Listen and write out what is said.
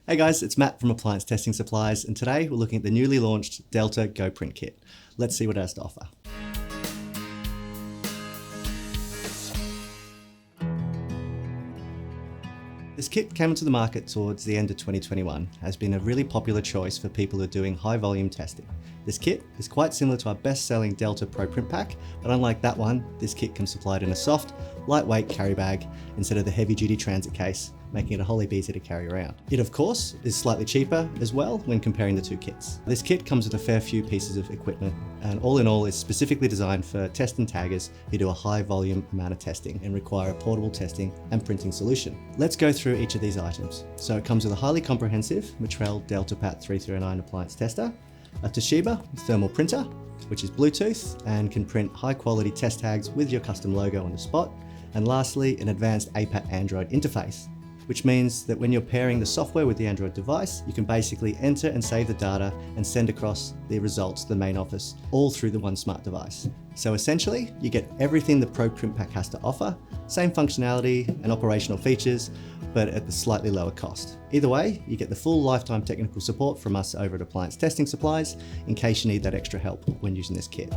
Hey guys, it's Matt from Appliance Testing Supplies, and today we're looking at the newly launched Delta Go Print Kit. Let's see what it has to offer. This kit came into the market towards the end of 2021, has been a really popular choice for people who are doing high volume testing. This kit is quite similar to our best-selling Delta Pro Print Pack, but unlike that one, this kit comes supplied in a soft, lightweight carry bag instead of the heavy-duty transit case, making it a whole heap easier to carry around. It, of course, is slightly cheaper as well when comparing the two kits. This kit comes with a fair few pieces of equipment, and all in all is specifically designed for test and taggers who do a high volume amount of testing and require a portable testing and printing solution. Let's go through each of these items. So it comes with a highly comprehensive Metrel DeltaPAT 309 appliance tester, a Toshiba thermal printer, which is Bluetooth and can print high quality test tags with your custom logo on the spot, and lastly, an advanced APAT Android interface, which means that when you're pairing the software with the Android device, you can basically enter and save the data and send across the results to the main office, all through the one smart device. So essentially, you get everything the Pro Print Pack has to offer, same functionality and operational features, but at the slightly lower cost. Either way, you get the full lifetime technical support from us over at Appliance Testing Supplies in case you need that extra help when using this kit.